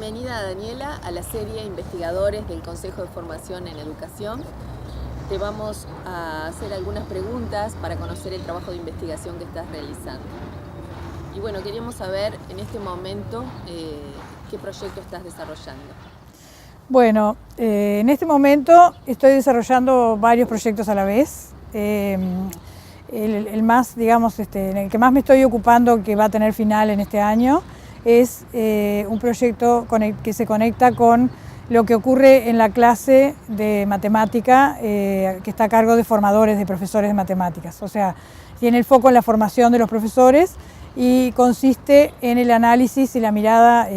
bienvenida, Daniela, a la serie Investigadores del Consejo de Formación en Educación. Te vamos a hacer algunas preguntas para conocer el trabajo de investigación que estás realizando. Y bueno, queríamos saber en este momento qué proyecto estás desarrollando. Bueno, en este momento estoy desarrollando varios proyectos a la vez. El más, digamos, en el que más me estoy ocupando, que va a tener final en este año, es un proyecto que se conecta con lo que ocurre en la clase de matemática que está a cargo de formadores de profesores de matemáticas. O sea, tiene el foco en la formación de los profesores y consiste en el análisis y la mirada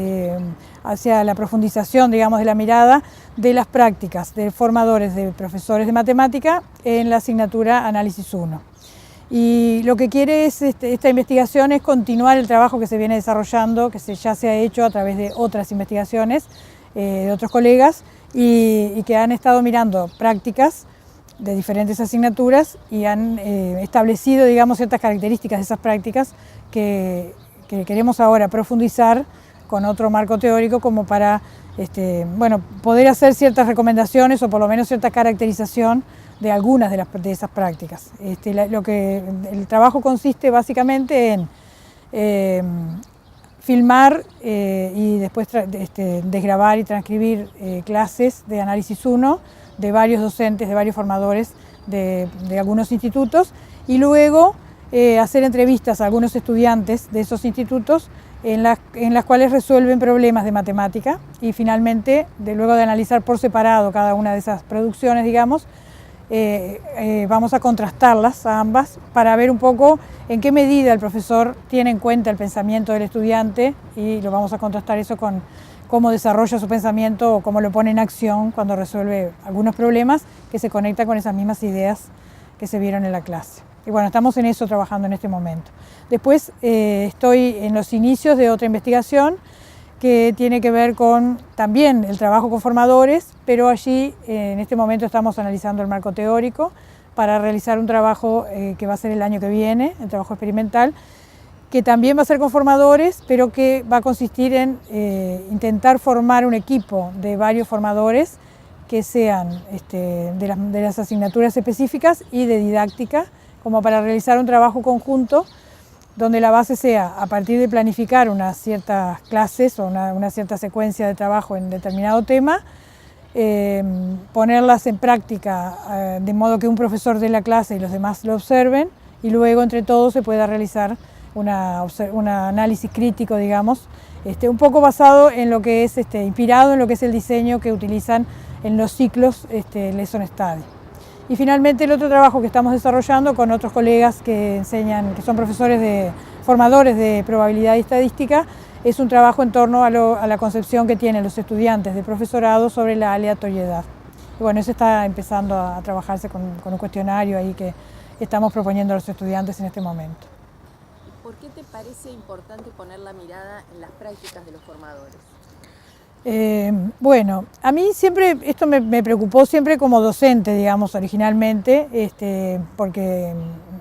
hacia la profundización, digamos, de la mirada de las prácticas de formadores de profesores de matemática en la asignatura Análisis 1. Y lo que quiere es esta investigación es continuar el trabajo que se viene desarrollando, que ya se ha hecho a través de otras investigaciones de otros colegas y que han estado mirando prácticas de diferentes asignaturas y han establecido, digamos, ciertas características de esas prácticas que queremos ahora profundizar con otro marco teórico como para bueno, poder hacer ciertas recomendaciones o por lo menos cierta caracterización de algunas de esas prácticas. El trabajo consiste básicamente en filmar y después desgrabar y transcribir clases de Análisis 1 de varios docentes, de varios formadores de algunos institutos y luego hacer entrevistas a algunos estudiantes de esos institutos en las cuales resuelven problemas de matemática y finalmente, luego de analizar por separado cada una de esas producciones, digamos, vamos a contrastarlas a ambas para ver un poco en qué medida el profesor tiene en cuenta el pensamiento del estudiante y lo vamos a contrastar eso con cómo desarrolla su pensamiento o cómo lo pone en acción cuando resuelve algunos problemas que se conectan con esas mismas ideas que se vieron en la clase. Y bueno, estamos en eso trabajando en este momento. Después estoy en los inicios de otra investigación que tiene que ver con también el trabajo con formadores, pero allí en este momento estamos analizando el marco teórico para realizar un trabajo que va a ser el año que viene, el trabajo experimental, que también va a ser con formadores, pero que va a consistir en intentar formar un equipo de varios formadores que sean de las asignaturas específicas y de didáctica, como para realizar un trabajo conjunto donde la base sea, a partir de planificar unas ciertas clases o una cierta secuencia de trabajo en determinado tema, ponerlas en práctica de modo que un profesor dé la clase y los demás lo observen y luego entre todos se pueda realizar un análisis crítico, digamos, un poco basado en lo que es, inspirado en lo que es el diseño que utilizan en los ciclos Lesson Study. Y finalmente el otro trabajo que estamos desarrollando con otros colegas que enseñan, que son formadores de probabilidad y estadística, es un trabajo en torno a la concepción que tienen los estudiantes de profesorado sobre la aleatoriedad. Y bueno, eso está empezando a trabajarse con un cuestionario ahí que estamos proponiendo a los estudiantes en este momento. ¿Por qué te parece importante poner la mirada en las prácticas de los formadores? Bueno, a mí siempre, esto me preocupó siempre como docente, digamos, originalmente, porque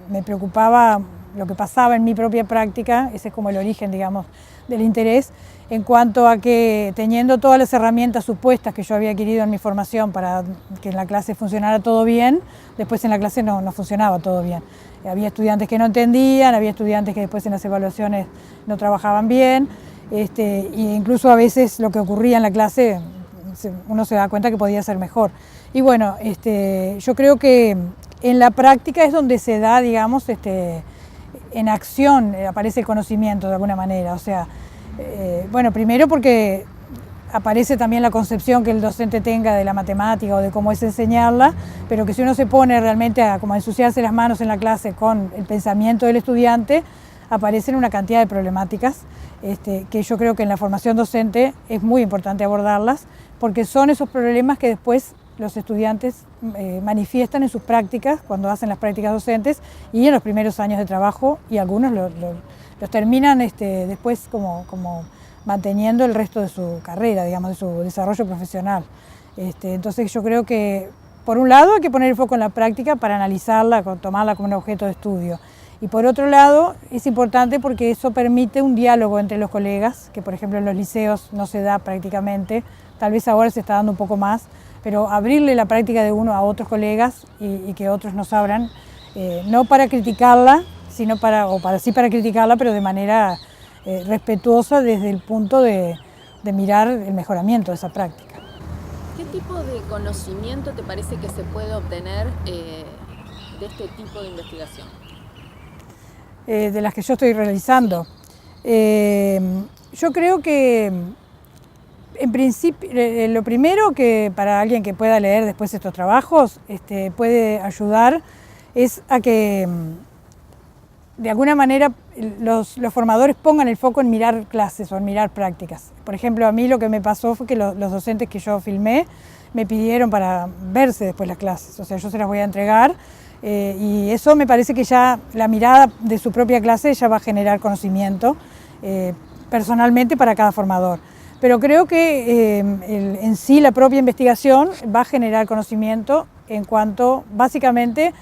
me preocupaba lo que pasaba en mi propia práctica, ese es como el origen, digamos, del interés, en cuanto a que teniendo todas las herramientas supuestas que yo había adquirido en mi formación para que en la clase funcionara todo bien, después en la clase no funcionaba todo bien. Había estudiantes que no entendían, había estudiantes que después en las evaluaciones no trabajaban bien, e incluso a veces lo que ocurría en la clase uno se da cuenta que podía ser mejor. Y bueno, yo creo que en la práctica es donde se da, digamos, en acción aparece el conocimiento de alguna manera. O sea, bueno, primero porque aparece también la concepción que el docente tenga de la matemática o de cómo es enseñarla, pero que si uno se pone realmente a ensuciarse las manos en la clase con el pensamiento del estudiante, aparecen una cantidad de problemáticas que yo creo que en la formación docente es muy importante abordarlas, porque son esos problemas que después los estudiantes manifiestan en sus prácticas, cuando hacen las prácticas docentes y en los primeros años de trabajo, y algunos los terminan después como manteniendo el resto de su carrera, digamos, de su desarrollo profesional. Entonces yo creo que, por un lado, hay que poner el foco en la práctica para analizarla, tomarla como un objeto de estudio. Y por otro lado, es importante porque eso permite un diálogo entre los colegas, que por ejemplo en los liceos no se da prácticamente, tal vez ahora se está dando un poco más, pero abrirle la práctica de uno a otros colegas y que otros nos abran, no para criticarla, sino para criticarla, pero de manera respetuosa desde el punto de mirar el mejoramiento de esa práctica. ¿Qué tipo de conocimiento te parece que se puede obtener de este tipo de investigación? De las que yo estoy realizando. Yo creo que, en principio, lo primero que para alguien que pueda leer después estos trabajos puede ayudar es a que, de alguna manera, los formadores pongan el foco en mirar clases o en mirar prácticas. Por ejemplo, a mí lo que me pasó fue que los docentes que yo filmé me pidieron para verse después las clases, o sea, yo se las voy a entregar. Y eso me parece que ya la mirada de su propia clase ya va a generar conocimiento personalmente para cada formador. Pero creo que en sí la propia investigación va a generar conocimiento en cuanto básicamente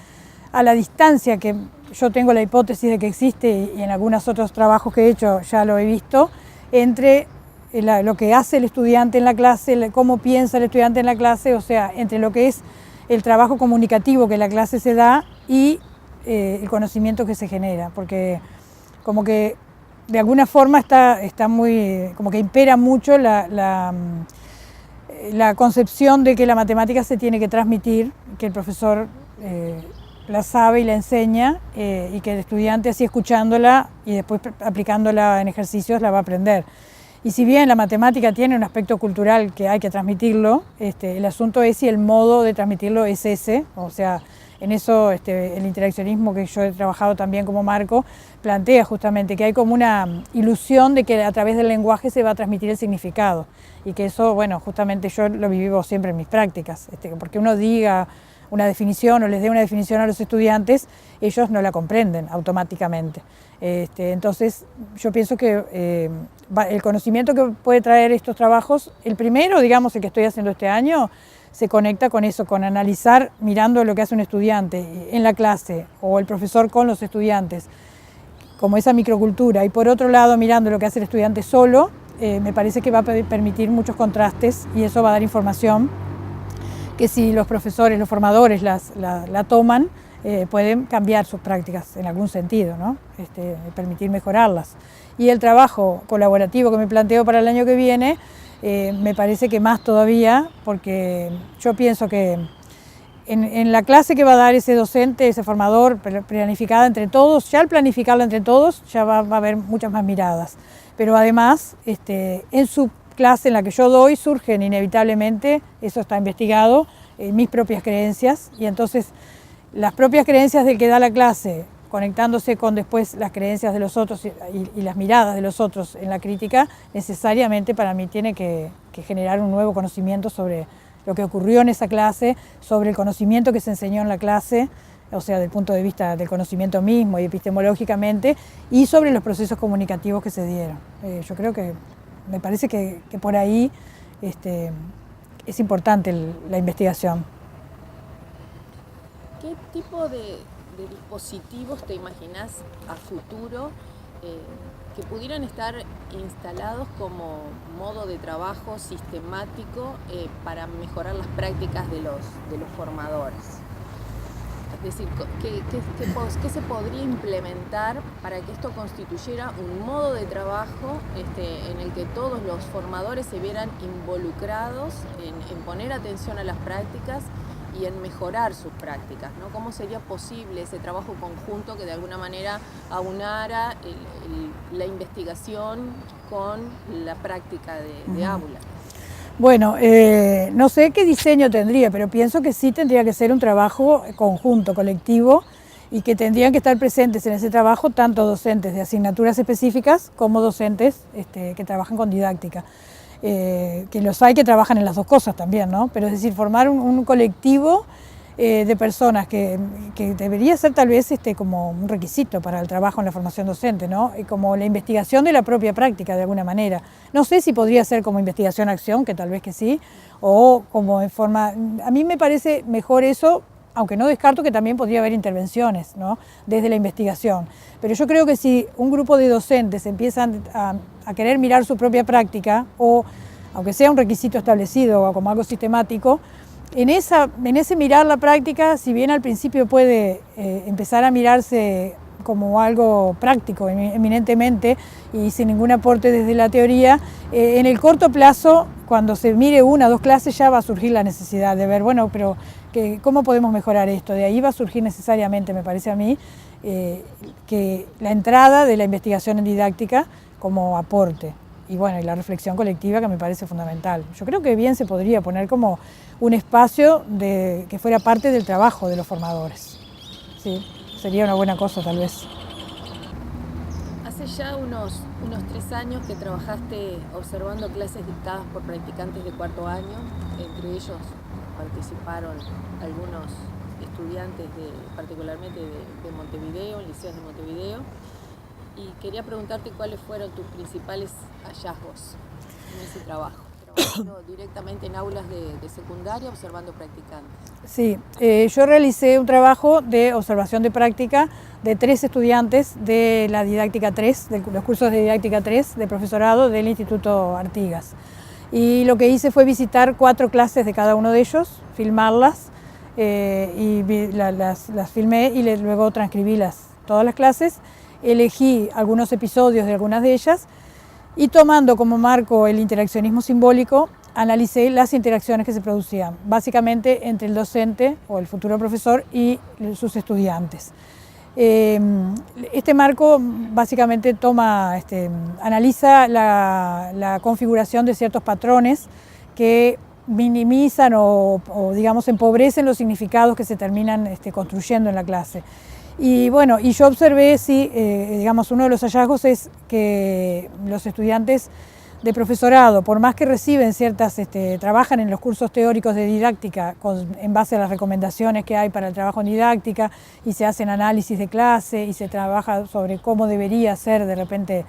a la distancia que yo tengo la hipótesis de que existe, y en algunos otros trabajos que he hecho ya lo he visto, entre lo que hace el estudiante en la clase, cómo piensa el estudiante en la clase, o sea, entre lo que es el trabajo comunicativo que en la clase se da y el conocimiento que se genera, porque como que de alguna forma está muy, como que impera mucho la concepción de que la matemática se tiene que transmitir, que el profesor la sabe y la enseña, y que el estudiante así escuchándola y después aplicándola en ejercicios la va a aprender. Y si bien la matemática tiene un aspecto cultural que hay que transmitirlo, el asunto es si el modo de transmitirlo es ese, o sea, en eso el interaccionismo que yo he trabajado también como marco plantea justamente que hay como una ilusión de que a través del lenguaje se va a transmitir el significado, y que eso, bueno, justamente yo lo vivo siempre en mis prácticas, porque uno diga una definición o les dé una definición a los estudiantes, ellos no la comprenden automáticamente. Entonces yo pienso que el conocimiento que puede traer estos trabajos, el primero, digamos, el que estoy haciendo este año, se conecta con eso, con analizar mirando lo que hace un estudiante en la clase o el profesor con los estudiantes, como esa microcultura, y por otro lado mirando lo que hace el estudiante solo, me parece que va a permitir muchos contrastes, y eso va a dar información que si los profesores, los formadores la toman, pueden cambiar sus prácticas en algún sentido, ¿no? Permitir mejorarlas. Y el trabajo colaborativo que me planteo para el año que viene, me parece que más todavía, porque yo pienso que en la clase que va a dar ese docente, ese formador, planificada entre todos, ya al planificarla entre todos, ya va a haber muchas más miradas. Pero además, en su clase en la que yo doy, surgen inevitablemente, eso está investigado, mis propias creencias, y entonces las propias creencias del que da la clase, conectándose con después las creencias de los otros y las miradas de los otros en la crítica, necesariamente para mí tiene que generar un nuevo conocimiento sobre lo que ocurrió en esa clase, sobre el conocimiento que se enseñó en la clase, o sea, del punto de vista del conocimiento mismo y epistemológicamente, y sobre los procesos comunicativos que se dieron. Yo creo que me parece que por ahí es importante la investigación. ¿Qué tipo de dispositivos te imaginas a futuro que pudieran estar instalados como modo de trabajo sistemático para mejorar las prácticas de los formadores? Es decir, ¿qué se podría implementar para que esto constituyera un modo de trabajo en el que todos los formadores se vieran involucrados en poner atención a las prácticas y en mejorar sus prácticas, ¿no? ¿Cómo sería posible ese trabajo conjunto que de alguna manera aunara la investigación con la práctica de aula? Bueno, no sé qué diseño tendría, pero pienso que sí tendría que ser un trabajo conjunto, colectivo, y que tendrían que estar presentes en ese trabajo tanto docentes de asignaturas específicas como docentes que trabajan con didáctica. Que los hay que trabajan en las dos cosas también, ¿no? Pero es decir, formar un colectivo de personas que debería ser tal vez como un requisito para el trabajo en la formación docente, ¿no? Como la investigación de la propia práctica de alguna manera. No sé si podría ser como investigación-acción, que tal vez que sí, o como en forma... A mí me parece mejor eso aunque no descarto que también podría haber intervenciones, ¿no?, desde la investigación. Pero yo creo que si un grupo de docentes empiezan a querer mirar su propia práctica, o aunque sea un requisito establecido o como algo sistemático, en ese mirar la práctica, si bien al principio puede empezar a mirarse como algo práctico eminentemente y sin ningún aporte desde la teoría, en el corto plazo, cuando se mire una o dos clases, ya va a surgir la necesidad de ver, bueno, pero ¿cómo podemos mejorar esto? De ahí va a surgir necesariamente, me parece a mí, que la entrada de la investigación en didáctica como aporte. Y bueno, y la reflexión colectiva, que me parece fundamental. Yo creo que bien se podría poner como un espacio que fuera parte del trabajo de los formadores. Sí, sería una buena cosa tal vez. Hace ya unos 3 años que trabajaste observando clases dictadas por practicantes de cuarto año. Entre ellos participaron algunos estudiantes particularmente de Montevideo, liceos de Montevideo. Y quería preguntarte cuáles fueron tus principales hallazgos en ese trabajo, trabajando directamente en aulas de secundaria, observando practicantes. Sí, yo realicé un trabajo de observación de práctica de 3 estudiantes de la didáctica 3, de los cursos de didáctica 3 de profesorado del Instituto Artigas. Y lo que hice fue visitar 4 clases de cada uno de ellos, filmarlas, y las filmé y luego transcribí todas las clases. Elegí algunos episodios de algunas de ellas y, tomando como marco el interaccionismo simbólico, analicé las interacciones que se producían, básicamente entre el docente o el futuro profesor y sus estudiantes. Este marco básicamente analiza la configuración de ciertos patrones que minimizan o digamos, empobrecen los significados que se terminan construyendo en la clase. Y bueno, y yo observé, digamos, uno de los hallazgos es que los estudiantes de profesorado, por más que reciben trabajan en los cursos teóricos de didáctica en base a las recomendaciones que hay para el trabajo en didáctica, y se hacen análisis de clase y se trabaja sobre cómo debería ser de repente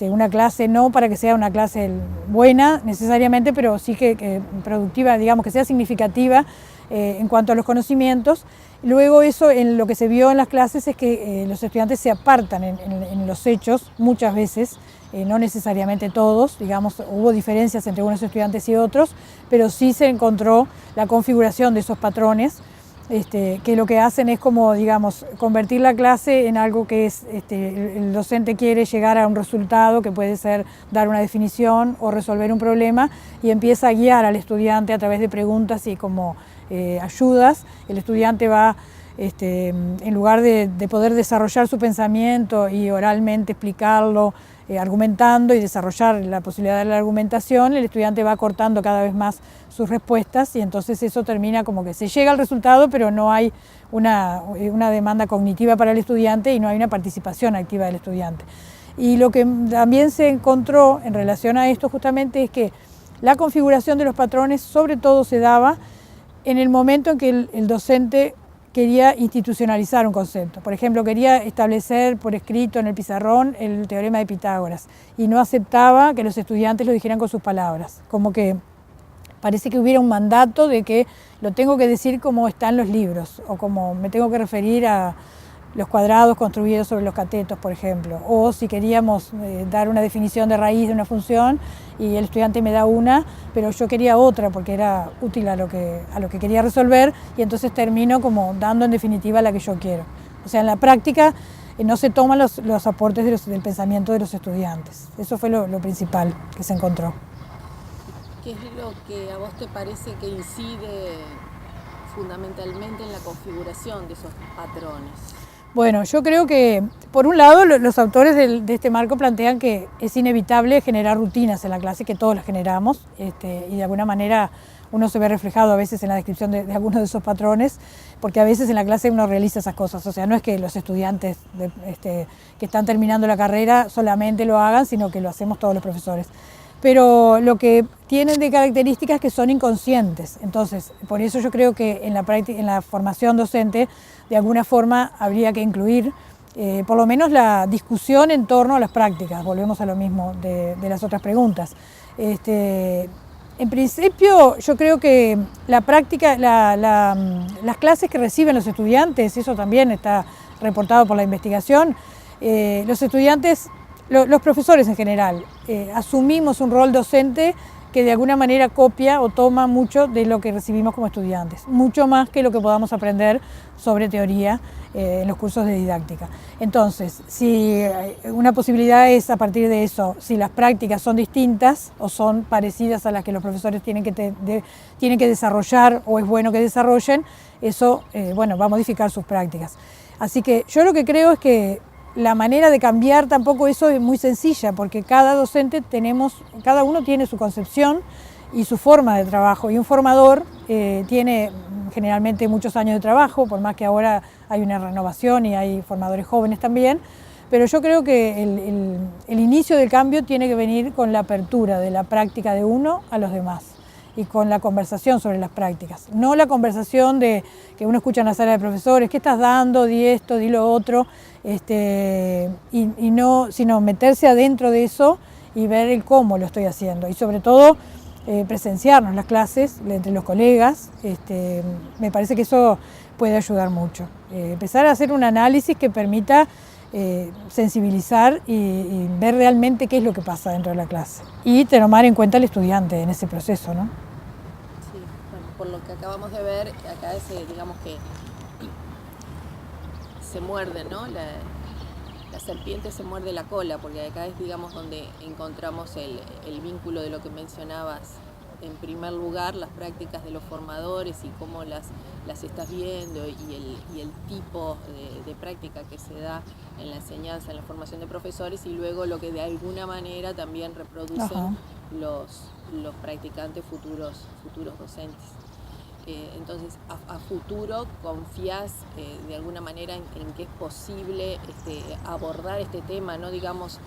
una clase, no para que sea una clase buena necesariamente, pero sí que productiva, digamos, que sea significativa en cuanto a los conocimientos. Luego eso, en lo que se vio en las clases, es que los estudiantes se apartan en los hechos muchas veces, no necesariamente todos, digamos, hubo diferencias entre unos estudiantes y otros, pero sí se encontró la configuración de esos patrones, que lo que hacen es como, digamos, convertir la clase en algo que es, el docente quiere llegar a un resultado que puede ser dar una definición o resolver un problema, y empieza a guiar al estudiante a través de preguntas y como ayudas. El estudiante va, en lugar de poder desarrollar su pensamiento y oralmente explicarlo, argumentando y desarrollar la posibilidad de la argumentación, el estudiante va cortando cada vez más sus respuestas, y entonces eso termina como que se llega al resultado, pero no hay una demanda cognitiva para el estudiante y no hay una participación activa del estudiante. Y lo que también se encontró en relación a esto justamente es que la configuración de los patrones sobre todo se daba en el momento en que el docente quería institucionalizar un concepto. Por ejemplo, quería establecer por escrito en el pizarrón el teorema de Pitágoras, y no aceptaba que los estudiantes lo dijeran con sus palabras. Como que parece que hubiera un mandato de que lo tengo que decir como está en los libros, o como me tengo que referir a los cuadrados construidos sobre los catetos, por ejemplo. O si queríamos dar una definición de raíz de una función y el estudiante me da una, pero yo quería otra porque era útil a lo que quería resolver, y entonces termino como dando en definitiva la que yo quiero. O sea, en la práctica no se toman los aportes del pensamiento de los estudiantes. Eso fue lo principal que se encontró. ¿Qué es lo que a vos te parece que incide fundamentalmente en la configuración de esos patrones? Bueno, yo creo que, por un lado, los autores de este marco plantean que es inevitable generar rutinas en la clase, que todos las generamos, y de alguna manera uno se ve reflejado a veces en la descripción de algunos de esos patrones, porque a veces en la clase uno realiza esas cosas. O sea, no es que los estudiantes que están terminando la carrera solamente lo hagan, sino que lo hacemos todos los profesores. Pero lo que tienen de características es que son inconscientes. Entonces, por eso yo creo que en la formación docente, de alguna forma, habría que incluir por lo menos la discusión en torno a las prácticas. Volvemos a lo mismo de las otras preguntas. En principio, yo creo que la práctica, las clases que reciben los estudiantes, eso también está reportado por la investigación, los estudiantes, los profesores en general, asumimos un rol docente que de alguna manera copia o toma mucho de lo que recibimos como estudiantes, mucho más que lo que podamos aprender sobre teoría en los cursos de didáctica. Entonces, si una posibilidad es a partir de eso, si las prácticas son distintas o son parecidas a las que los profesores tienen que desarrollar o es bueno que desarrollen, eso bueno, va a modificar sus prácticas. Así que yo lo que creo es que la manera de cambiar tampoco eso es muy sencilla, porque cada docente cada uno tiene su concepción y su forma de trabajo, y un formador tiene generalmente muchos años de trabajo, por más que ahora hay una renovación y hay formadores jóvenes también, pero yo creo que el inicio del cambio tiene que venir con la apertura de la práctica de uno a los demás y con la conversación sobre las prácticas, no la conversación de que uno escucha en la sala de profesores, ¿qué estás dando? Di esto, di lo otro, sino meterse adentro de eso y ver el cómo lo estoy haciendo, y sobre todo presenciarnos las clases entre los colegas. Me parece que eso puede ayudar mucho, empezar a hacer un análisis que permita sensibilizar y ver realmente qué es lo que pasa dentro de la clase y tomar en cuenta al estudiante en ese proceso, ¿no? Sí, bueno, por lo que acabamos de ver, acá digamos que se muerde, ¿no? La serpiente se muerde la cola, porque acá es, digamos, donde encontramos el vínculo de lo que mencionabas. En primer lugar, las prácticas de los formadores y cómo las estás viendo, y el tipo de práctica que se da en la enseñanza, en la formación de profesores, y luego lo que de alguna manera también reproducen los practicantes futuros docentes. Entonces, a futuro, ¿confías de alguna manera en que es posible abordar este tema, no digamos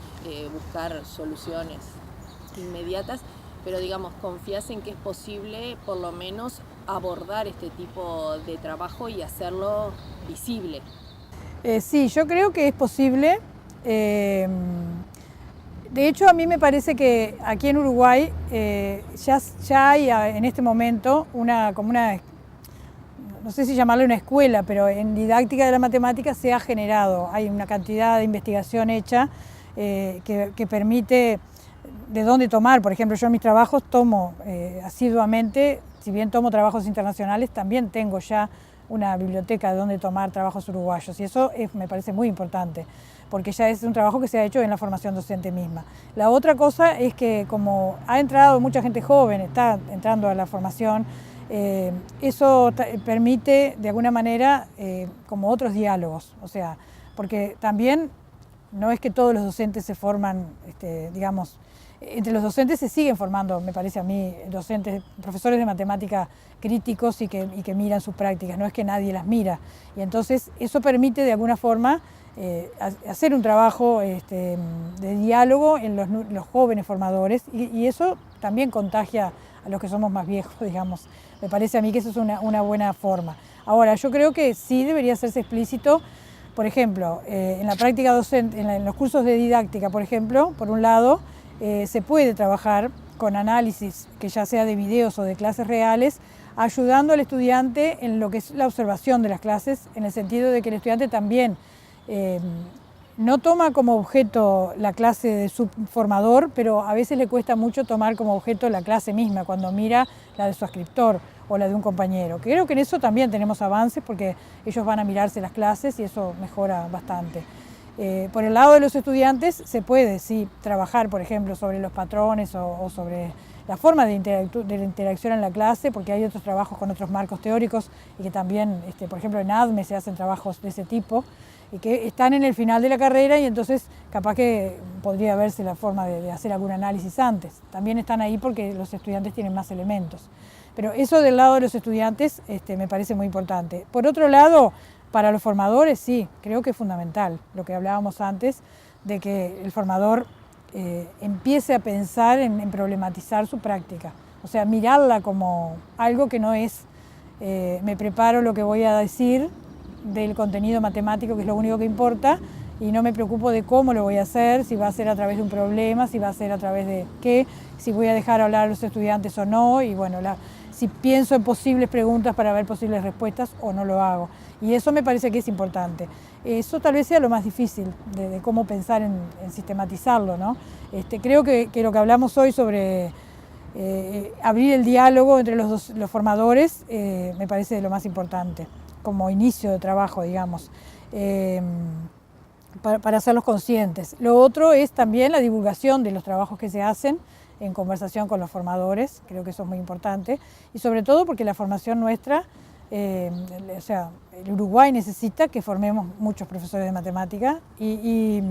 buscar soluciones inmediatas, pero digamos, confías en que es posible por lo menos abordar este tipo de trabajo y hacerlo visible? Sí, yo creo que es posible. De hecho, a mí me parece que aquí en Uruguay ya hay en este momento no sé si llamarle una escuela, pero en didáctica de la matemática se ha generado, hay una cantidad de investigación hecha que permite de dónde tomar. Por ejemplo, yo en mis trabajos tomo asiduamente, si bien tomo trabajos internacionales, también tengo ya una biblioteca de dónde tomar trabajos uruguayos, y eso me parece muy importante, porque ya es un trabajo que se ha hecho en la formación docente misma. La otra cosa es que como ha entrado mucha gente joven, está entrando a la formación, eso permite de alguna manera como otros diálogos, o sea, porque también no es que todos los docentes se forman, digamos, entre los docentes se siguen formando, me parece a mí, profesores de matemática críticos y que miran sus prácticas, no es que nadie las mira. Y entonces eso permite de alguna forma hacer un trabajo de diálogo en los jóvenes formadores, y eso también contagia a los que somos más viejos, digamos. Me parece a mí que eso es una buena forma. Ahora, yo creo que sí debería hacerse explícito, por ejemplo, en la práctica docente, en los cursos de didáctica, por ejemplo, por un lado, se puede trabajar con análisis, que ya sea de videos o de clases reales, ayudando al estudiante en lo que es la observación de las clases, en el sentido de que el estudiante también no toma como objeto la clase de su formador, pero a veces le cuesta mucho tomar como objeto la clase misma, cuando mira la de su ascriptor o la de un compañero. Creo que en eso también tenemos avances, porque ellos van a mirarse las clases y eso mejora bastante. Por el lado de los estudiantes se puede, sí, trabajar, por ejemplo, sobre los patrones o sobre la forma de interacción en la clase, porque hay otros trabajos con otros marcos teóricos y que también, por ejemplo, en ADME se hacen trabajos de ese tipo y que están en el final de la carrera, y entonces capaz que podría verse la forma de hacer algún análisis antes. También están ahí porque los estudiantes tienen más elementos. Pero eso del lado de los estudiantes me parece muy importante. Por otro lado, para los formadores sí, creo que es fundamental lo que hablábamos antes, de que el formador empiece a pensar en problematizar su práctica, o sea, mirarla como algo que no es me preparo lo que voy a decir del contenido matemático, que es lo único que importa, y no me preocupo de cómo lo voy a hacer, si va a ser a través de un problema, si va a ser a través de qué, si voy a dejar hablar a los estudiantes o no, y bueno, si pienso en posibles preguntas para ver posibles respuestas o no lo hago. Y eso me parece que es importante. Eso tal vez sea lo más difícil de cómo pensar en sistematizarlo, ¿no? Creo que lo que hablamos hoy sobre abrir el diálogo entre los formadores me parece lo más importante, como inicio de trabajo, digamos. Para hacerlos conscientes. Lo otro es también la divulgación de los trabajos que se hacen en conversación con los formadores, creo que eso es muy importante, y sobre todo porque la formación nuestra, o sea, el Uruguay necesita que formemos muchos profesores de matemática y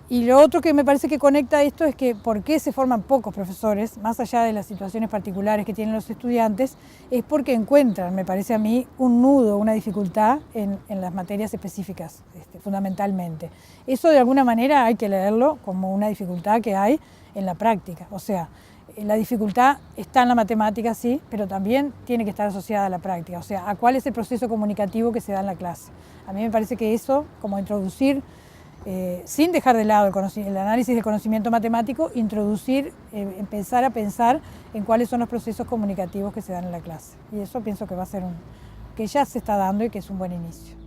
lo otro que me parece que conecta esto es que por qué se forman pocos profesores, más allá de las situaciones particulares que tienen los estudiantes, es porque encuentran, me parece a mí, un nudo, una dificultad en las materias específicas, fundamentalmente. Eso de alguna manera hay que leerlo como una dificultad que hay en la práctica. O sea, la dificultad está en la matemática, sí, pero también tiene que estar asociada a la práctica. O sea, a cuál es el proceso comunicativo que se da en la clase. A mí me parece que eso, como introducir, sin dejar de lado el análisis del conocimiento matemático, empezar a pensar en cuáles son los procesos comunicativos que se dan en la clase. Y eso pienso que va a ser que ya se está dando y que es un buen inicio.